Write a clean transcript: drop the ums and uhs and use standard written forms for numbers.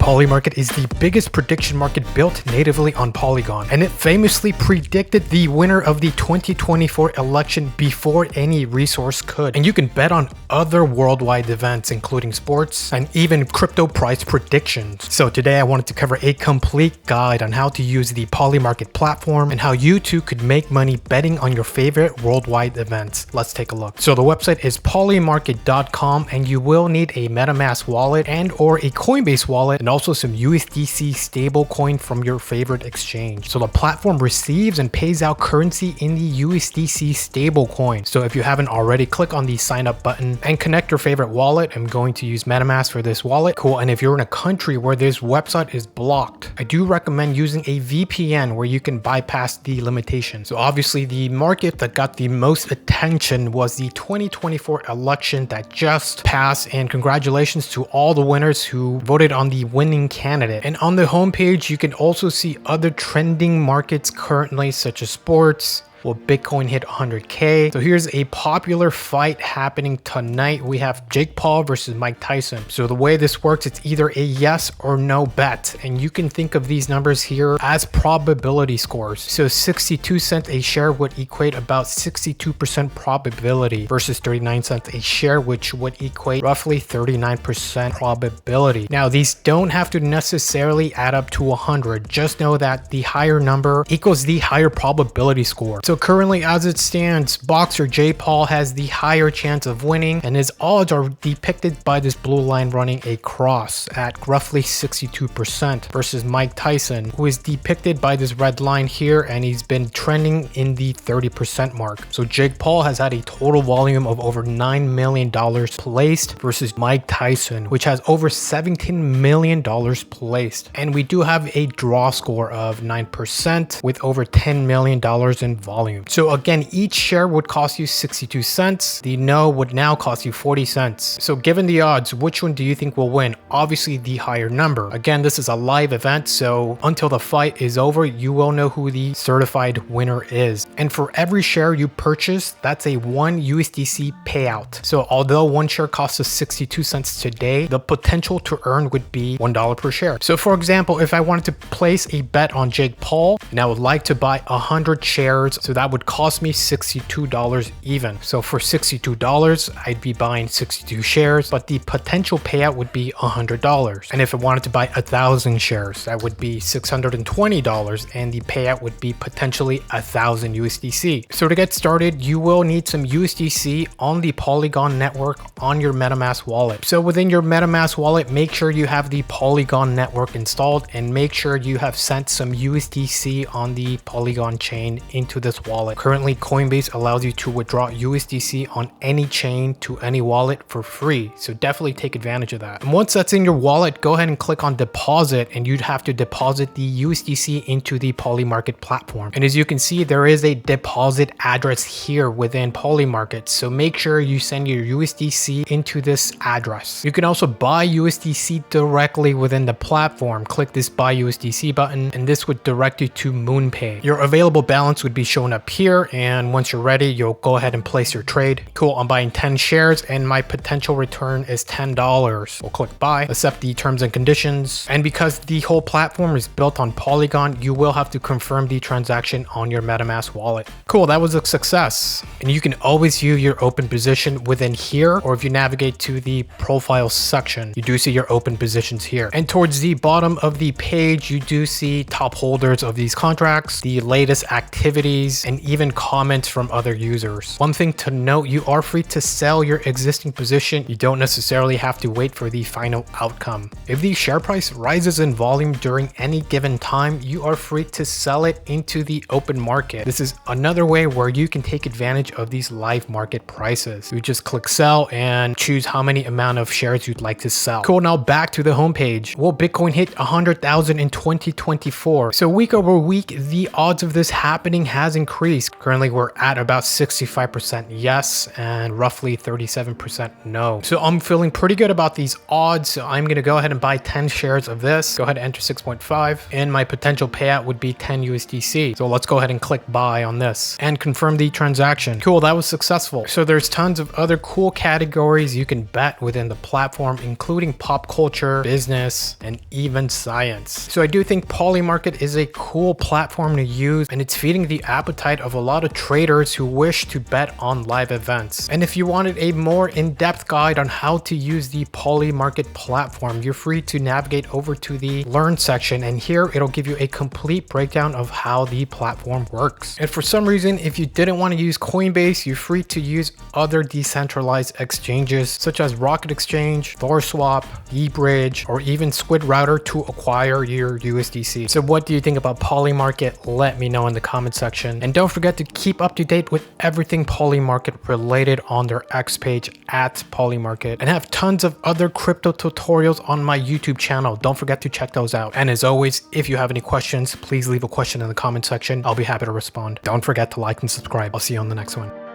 Polymarket is the biggest prediction market built natively on Polygon, and it famously predicted the winner of the 2024 election before any resource could. And you can bet on other worldwide events, including sports and even crypto price predictions. So today I wanted to cover a complete guide on how to use the Polymarket platform and how you too could make money betting on your favorite worldwide events. Let's take a look. So the website is polymarket.com, and you will need a MetaMask wallet and or a Coinbase wallet, and also some USDC stablecoin from your favorite exchange. So the platform receives and pays out currency in the USDC stablecoin. So if you haven't already, click on the sign up button and connect your favorite wallet. I'm going to use MetaMask for this wallet. Cool. And if you're in a country where this website is blocked, I do recommend using a VPN where you can bypass the limitation. So obviously the market that got the most attention was the 2024 election that just passed, and congratulations to all the winners who voted on the winning candidate. And on the homepage, you can also see other trending markets currently, such as sports. Well, Bitcoin hit 100K. So here's a popular fight happening tonight. We have Jake Paul versus Mike Tyson. So the way this works, it's either a yes or no bet. And you can think of these numbers here as probability scores. So 62 cents a share would equate about 62% probability versus 39 cents a share, which would equate roughly 39% probability. Now, these don't have to necessarily add up to 100. Just know that the higher number equals the higher probability score. So currently, as it stands, boxer Jake Paul has the higher chance of winning, and his odds are depicted by this blue line running a cross at roughly 62% versus Mike Tyson, who is depicted by this red line here, and he's been trending in the 30% mark. So Jake Paul has had a total volume of over $9 million placed versus Mike Tyson, which has over $17 million placed. And we do have a draw score of 9% with over $10 million in volume. So again, each share would cost you 62 cents. The no would now cost you 40 cents. So given the odds, which one do you think will win? Obviously the higher number. Again, this is a live event, so until the fight is over, you will know who the certified winner is. And for every share you purchase, that's a 1 USDC payout. So although one share costs us 62 cents today, the potential to earn would be $1 per share. So for example, if I wanted to place a bet on Jake Paul and I would like to buy 100 shares, so that would cost me $62 even. So for $62, I'd be buying 62 shares, but the potential payout would be $100. And if I wanted to buy 1,000 shares, that would be $620, and the payout would be potentially 1,000 USDC. So to get started, you will need some USDC on the Polygon network on your MetaMask wallet. So within your MetaMask wallet, make sure you have the Polygon network installed, and make sure you have sent some USDC on the Polygon chain into this wallet. Currently, Coinbase allows you to withdraw USDC on any chain to any wallet for free. So definitely take advantage of that. And once that's in your wallet, go ahead and click on deposit, and you'd have to deposit the USDC into the Polymarket platform. And as you can see, there is a deposit address here within Polymarket. So make sure you send your USDC into this address. You can also buy USDC directly within the platform. Click this buy USDC button, and this would direct you to MoonPay. Your available balance would be shown up here, and once you're ready, you'll go ahead and place your trade. Cool, I'm buying 10 shares and my potential return is $10. We'll click buy, accept the terms and conditions. And because the whole platform is built on Polygon, you will have to confirm the transaction on your MetaMask wallet. Cool, that was a success. And you can always view your open position within here, or if you navigate to the profile section, you do see your open positions here. And towards the bottom of the page, you do see top holders of these contracts, the latest activities, and even comments from other users. One thing to note, you are free to sell your existing position. You don't necessarily have to wait for the final outcome. If the share price rises in volume during any given time, you are free to sell it into the open market. This is another way where you can take advantage of these live market prices. You just click sell and choose how many amount of shares you'd like to sell. Cool, now back to the homepage. Well, Bitcoin hit 100,000 in 2024. So week over week, the odds of this happening has increased increase. Currently, we're at about 65% yes and roughly 37% no. So I'm feeling pretty good about these odds. So I'm going to go ahead and buy 10 shares of this. Go ahead and enter 6.5 and my potential payout would be 10 USDC. So let's go ahead and click buy on this and confirm the transaction. Cool, that was successful. So there's tons of other cool categories you can bet within the platform, including pop culture, business, and even science. So I do think Polymarket is a cool platform to use, and it's feeding the appetite of a lot of traders who wish to bet on live events. And if you wanted a more in-depth guide on how to use the Polymarket platform, you're free to navigate over to the Learn section, and here it'll give you a complete breakdown of how the platform works. And for some reason, if you didn't want to use Coinbase, you're free to use other decentralized exchanges such as Rocket Exchange, ThorSwap, eBridge, or even Squid Router to acquire your USDC. So what do you think about Polymarket? Let me know in the comment section. And don't forget to keep up to date with everything Polymarket related on their X page at Polymarket, and have tons of other crypto tutorials on my YouTube channel. Don't forget to check those out. And as always, if you have any questions, please leave a question in the comment section. I'll be happy to respond. Don't forget to like and subscribe. I'll see you on the next one.